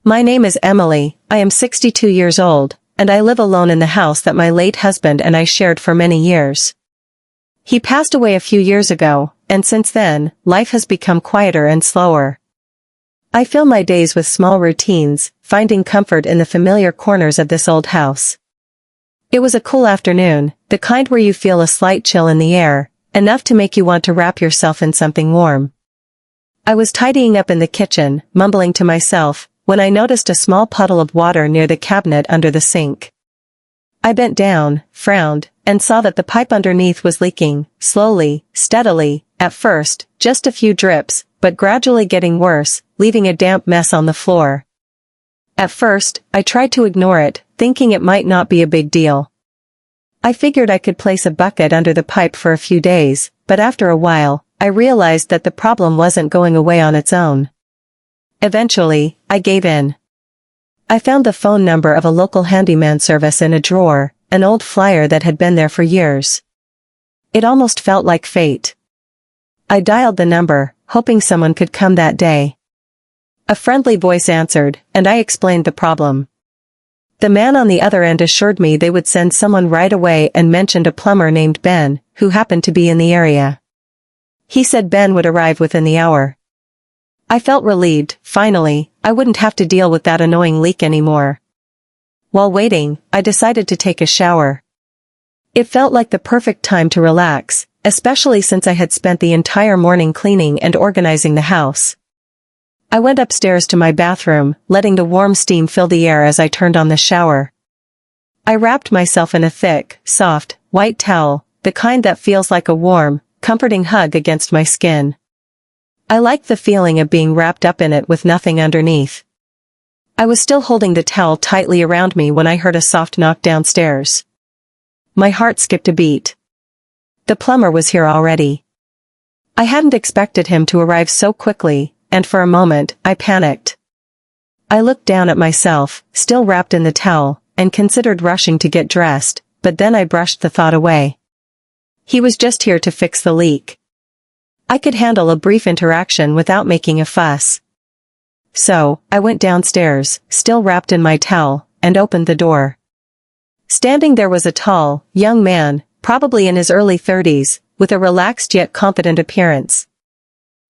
My name is Emily, I am 62 years old, and I live alone in the house that my late husband and I shared for many years. He passed away a few years ago, and since then, life has become quieter and slower. I fill my days with small routines, finding comfort in the familiar corners of this old house. It was a cool afternoon, the kind where you feel a slight chill in the air, enough to make you want to wrap yourself in something warm. I was tidying up in the kitchen, mumbling to myself, when I noticed a small puddle of water near the cabinet under the sink. I bent down, frowned, and saw that the pipe underneath was leaking, slowly, steadily, at first, just a few drips, but gradually getting worse, leaving a damp mess on the floor. At first, I tried to ignore it, thinking it might not be a big deal. I figured I could place a bucket under the pipe for a few days, but after a while, I realized that the problem wasn't going away on its own. Eventually, I gave in. I found the phone number of a local handyman service in a drawer, an old flyer that had been there for years. It almost felt like fate. I dialed the number, hoping someone could come that day. A friendly voice answered, and I explained the problem. The man on the other end assured me they would send someone right away and mentioned a plumber named Ben, who happened to be in the area. He said Ben would arrive within the hour. I felt relieved, finally, I wouldn't have to deal with that annoying leak anymore. While waiting, I decided to take a shower. It felt like the perfect time to relax, especially since I had spent the entire morning cleaning and organizing the house. I went upstairs to my bathroom, letting the warm steam fill the air as I turned on the shower. I wrapped myself in a thick, soft, white towel, the kind that feels like a warm, comforting hug against my skin. I liked the feeling of being wrapped up in it with nothing underneath. I was still holding the towel tightly around me when I heard a soft knock downstairs. My heart skipped a beat. The plumber was here already. I hadn't expected him to arrive so quickly, and for a moment, I panicked. I looked down at myself, still wrapped in the towel, and considered rushing to get dressed, but then I brushed the thought away. He was just here to fix the leak. I could handle a brief interaction without making a fuss. So, I went downstairs, still wrapped in my towel, and opened the door. Standing there was a tall, young man, probably in his early 30s, with a relaxed yet confident appearance.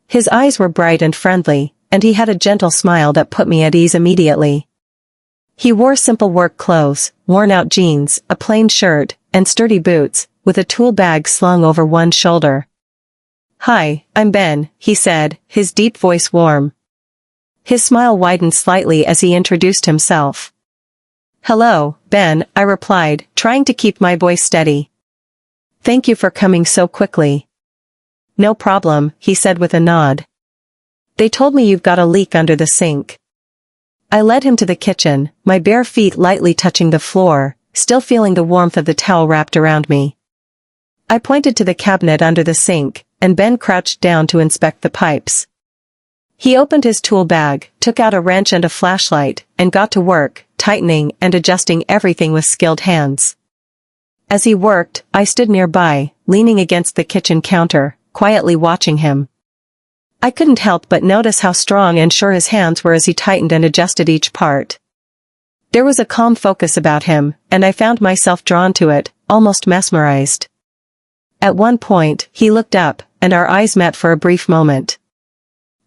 His eyes were bright and friendly, and he had a gentle smile that put me at ease immediately. He wore simple work clothes, worn-out jeans, a plain shirt, and sturdy boots, with a tool bag slung over one shoulder. "Hi, I'm Ben," he said, his deep voice warm. His smile widened slightly as he introduced himself. "Hello, Ben," I replied, trying to keep my voice steady. "Thank you for coming so quickly." "No problem," he said with a nod. "They told me you've got a leak under the sink." I led him to the kitchen, my bare feet lightly touching the floor, still feeling the warmth of the towel wrapped around me. I pointed to the cabinet under the sink, and Ben crouched down to inspect the pipes. He opened his tool bag, took out a wrench and a flashlight, and got to work, tightening and adjusting everything with skilled hands. As he worked, I stood nearby, leaning against the kitchen counter, quietly watching him. I couldn't help but notice how strong and sure his hands were as he tightened and adjusted each part. There was a calm focus about him, and I found myself drawn to it, almost mesmerized. At one point, he looked up, and our eyes met for a brief moment.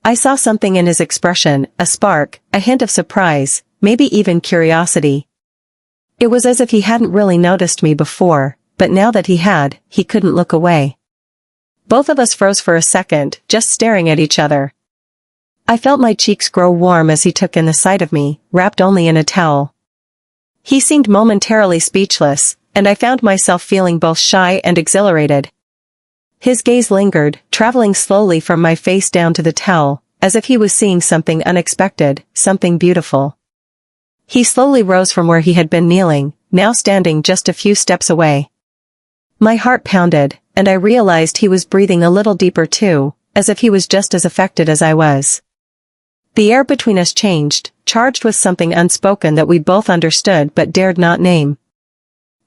I saw something in his expression, a spark, a hint of surprise, maybe even curiosity. It was as if he hadn't really noticed me before, but now that he had, he couldn't look away. Both of us froze for a second, just staring at each other. I felt my cheeks grow warm as he took in the sight of me, wrapped only in a towel. He seemed momentarily speechless, and I found myself feeling both shy and exhilarated. His gaze lingered, traveling slowly from my face down to the towel, as if he was seeing something unexpected, something beautiful. He slowly rose from where he had been kneeling, now standing just a few steps away. My heart pounded, and I realized he was breathing a little deeper too, as if he was just as affected as I was. The air between us changed, charged with something unspoken that we both understood but dared not name.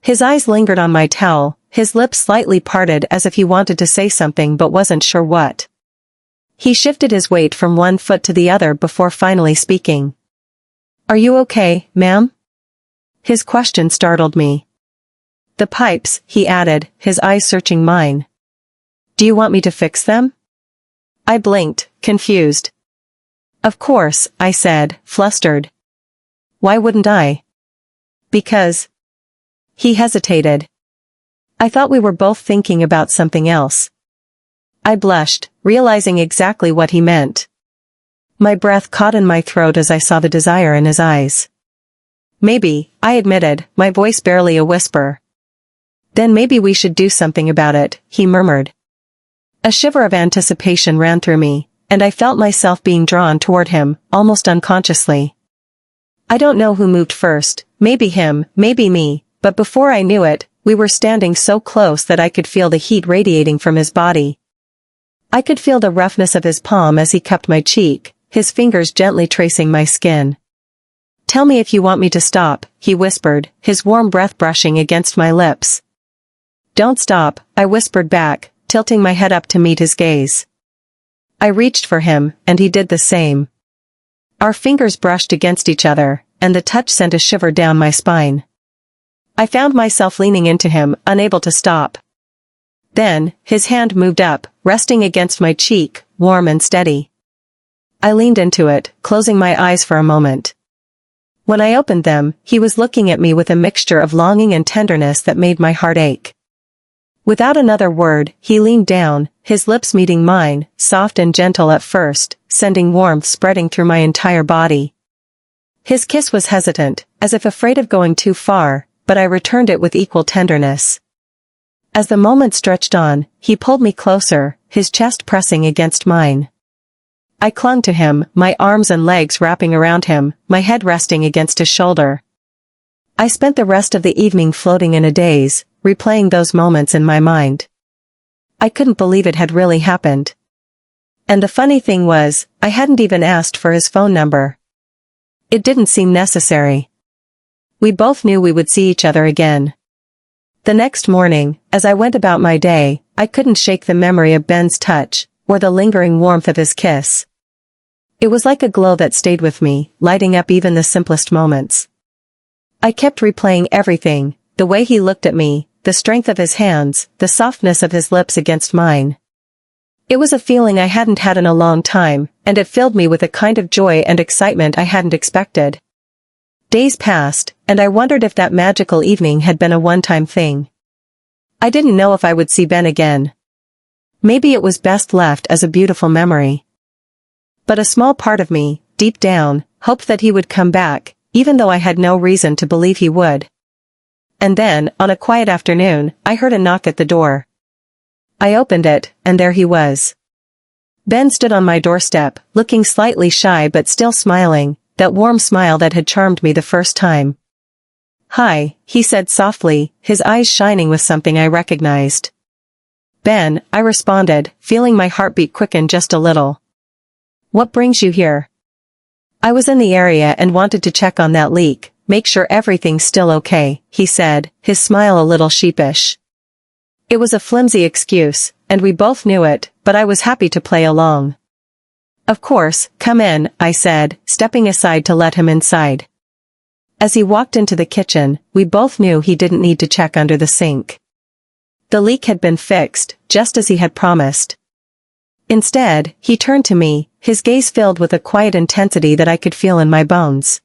His eyes lingered on my towel, his lips slightly parted as if he wanted to say something but wasn't sure what. He shifted his weight from one foot to the other before finally speaking. Are you okay, ma'am? His question startled me. The pipes, he added, his eyes searching mine. Do you want me to fix them? I blinked, confused. Of course, I said, flustered. Why wouldn't I? Because. He hesitated. I thought we were both thinking about something else. I blushed, realizing exactly what he meant. My breath caught in my throat as I saw the desire in his eyes. Maybe, I admitted, my voice barely a whisper. Then maybe we should do something about it, he murmured. A shiver of anticipation ran through me, and I felt myself being drawn toward him, almost unconsciously. I don't know who moved first, maybe him, maybe me, but before I knew it, we were standing so close that I could feel the heat radiating from his body. I could feel the roughness of his palm as he cupped my cheek, his fingers gently tracing my skin. Tell me if you want me to stop, he whispered, his warm breath brushing against my lips. Don't stop, I whispered back, tilting my head up to meet his gaze. I reached for him, and he did the same. Our fingers brushed against each other, and the touch sent a shiver down my spine. I found myself leaning into him, unable to stop. Then, his hand moved up, resting against my cheek, warm and steady. I leaned into it, closing my eyes for a moment. When I opened them, he was looking at me with a mixture of longing and tenderness that made my heart ache. Without another word, he leaned down, his lips meeting mine, soft and gentle at first, sending warmth spreading through my entire body. His kiss was hesitant, as if afraid of going too far, but I returned it with equal tenderness. As the moment stretched on, he pulled me closer, his chest pressing against mine. I clung to him, my arms and legs wrapping around him, my head resting against his shoulder. I spent the rest of the evening floating in a daze, replaying those moments in my mind. I couldn't believe it had really happened. And the funny thing was, I hadn't even asked for his phone number. It didn't seem necessary. We both knew we would see each other again. The next morning, as I went about my day, I couldn't shake the memory of Ben's touch, or the lingering warmth of his kiss. It was like a glow that stayed with me, lighting up even the simplest moments. I kept replaying everything, the way he looked at me, the strength of his hands, the softness of his lips against mine. It was a feeling I hadn't had in a long time, and it filled me with a kind of joy and excitement I hadn't expected. Days passed, and I wondered if that magical evening had been a one-time thing. I didn't know if I would see Ben again. Maybe it was best left as a beautiful memory. But a small part of me, deep down, hoped that he would come back, even though I had no reason to believe he would. And then, on a quiet afternoon, I heard a knock at the door. I opened it, and there he was. Ben stood on my doorstep, looking slightly shy but still smiling, that warm smile that had charmed me the first time. Hi, he said softly, his eyes shining with something I recognized. Ben, I responded, feeling my heartbeat quicken just a little. What brings you here? I was in the area and wanted to check on that leak, make sure everything's still okay, he said, his smile a little sheepish. It was a flimsy excuse, and we both knew it, but I was happy to play along. Of course, come in, I said, stepping aside to let him inside. As he walked into the kitchen, we both knew he didn't need to check under the sink. The leak had been fixed, just as he had promised. Instead, he turned to me, his gaze filled with a quiet intensity that I could feel in my bones.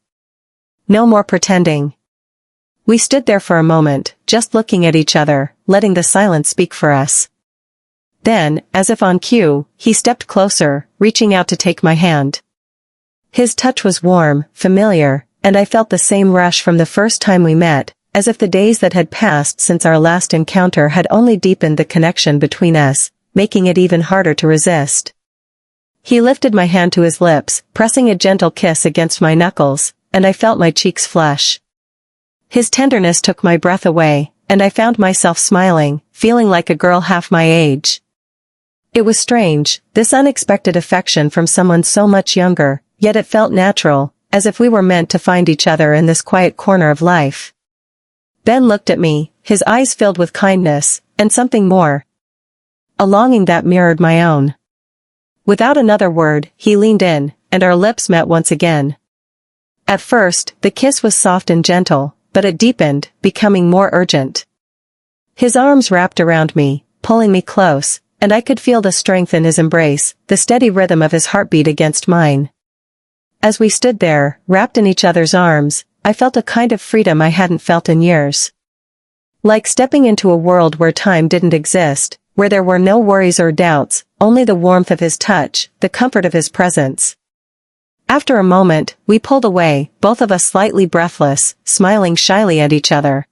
No more pretending. We stood there for a moment, just looking at each other, letting the silence speak for us. Then, as if on cue, he stepped closer, reaching out to take my hand. His touch was warm, familiar, and I felt the same rush from the first time we met, as if the days that had passed since our last encounter had only deepened the connection between us, making it even harder to resist. He lifted my hand to his lips, pressing a gentle kiss against my knuckles, and I felt my cheeks flush. His tenderness took my breath away, and I found myself smiling, feeling like a girl half my age. It was strange, this unexpected affection from someone so much younger, yet it felt natural, as if we were meant to find each other in this quiet corner of life. Ben looked at me, his eyes filled with kindness, and something more. A longing that mirrored my own. Without another word, he leaned in, and our lips met once again. At first, the kiss was soft and gentle, but it deepened, becoming more urgent. His arms wrapped around me, pulling me close, and I could feel the strength in his embrace, the steady rhythm of his heartbeat against mine. As we stood there, wrapped in each other's arms, I felt a kind of freedom I hadn't felt in years. Like stepping into a world where time didn't exist, where there were no worries or doubts, only the warmth of his touch, the comfort of his presence. After a moment, we pulled away, both of us slightly breathless, smiling shyly at each other.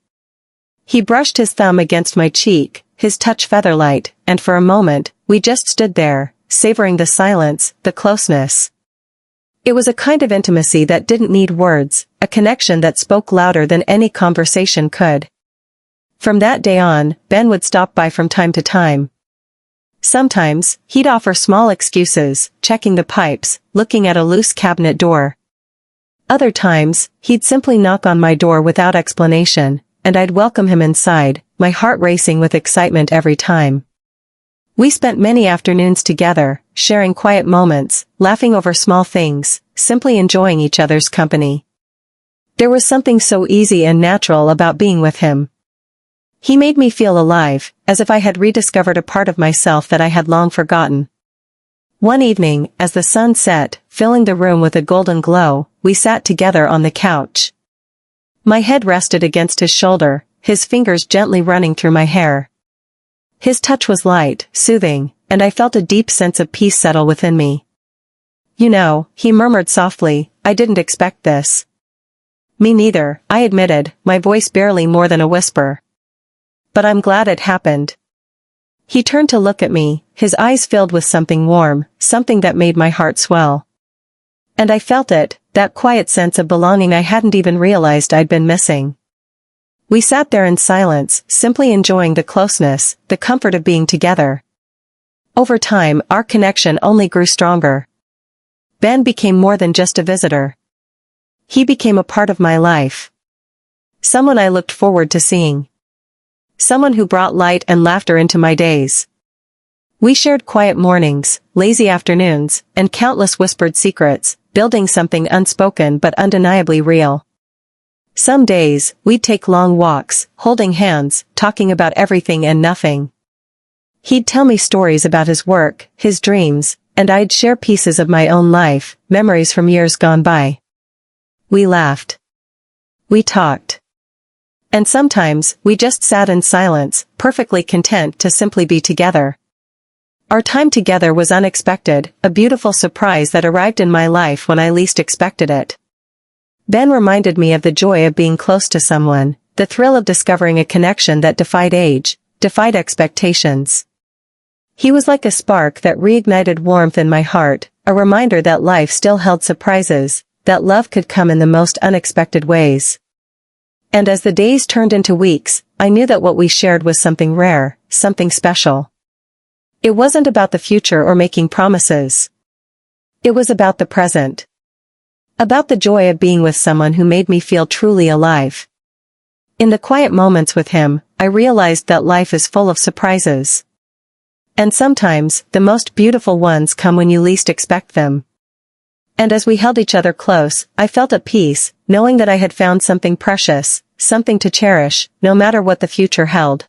He brushed his thumb against my cheek, his touch featherlight, and for a moment, we just stood there, savoring the silence, the closeness. It was a kind of intimacy that didn't need words, a connection that spoke louder than any conversation could. From that day on, Ben would stop by from time to time. Sometimes, he'd offer small excuses, checking the pipes, looking at a loose cabinet door. Other times, he'd simply knock on my door without explanation, and I'd welcome him inside, my heart racing with excitement every time. We spent many afternoons together, sharing quiet moments, laughing over small things, simply enjoying each other's company. There was something so easy and natural about being with him. He made me feel alive, as if I had rediscovered a part of myself that I had long forgotten. One evening, as the sun set, filling the room with a golden glow, we sat together on the couch. My head rested against his shoulder, his fingers gently running through my hair. His touch was light, soothing, and I felt a deep sense of peace settle within me. "You know," he murmured softly, "I didn't expect this." "Me neither," I admitted, my voice barely more than a whisper. "But I'm glad it happened." He turned to look at me, his eyes filled with something warm, something that made my heart swell. And I felt it, that quiet sense of belonging I hadn't even realized I'd been missing. We sat there in silence, simply enjoying the closeness, the comfort of being together. Over time, our connection only grew stronger. Ben became more than just a visitor. He became a part of my life. Someone I looked forward to seeing. Someone who brought light and laughter into my days. We shared quiet mornings, lazy afternoons, and countless whispered secrets, building something unspoken but undeniably real. Some days, we'd take long walks, holding hands, talking about everything and nothing. He'd tell me stories about his work, his dreams, and I'd share pieces of my own life, memories from years gone by. We laughed. We talked. And sometimes, we just sat in silence, perfectly content to simply be together. Our time together was unexpected, a beautiful surprise that arrived in my life when I least expected it. Ben reminded me of the joy of being close to someone, the thrill of discovering a connection that defied age, defied expectations. He was like a spark that reignited warmth in my heart, a reminder that life still held surprises, that love could come in the most unexpected ways. And as the days turned into weeks, I knew that what we shared was something rare, something special. It wasn't about the future or making promises. It was about the present. About the joy of being with someone who made me feel truly alive. In the quiet moments with him, I realized that life is full of surprises. And sometimes, the most beautiful ones come when you least expect them. And as we held each other close, I felt at peace, knowing that I had found something precious, something to cherish, no matter what the future held.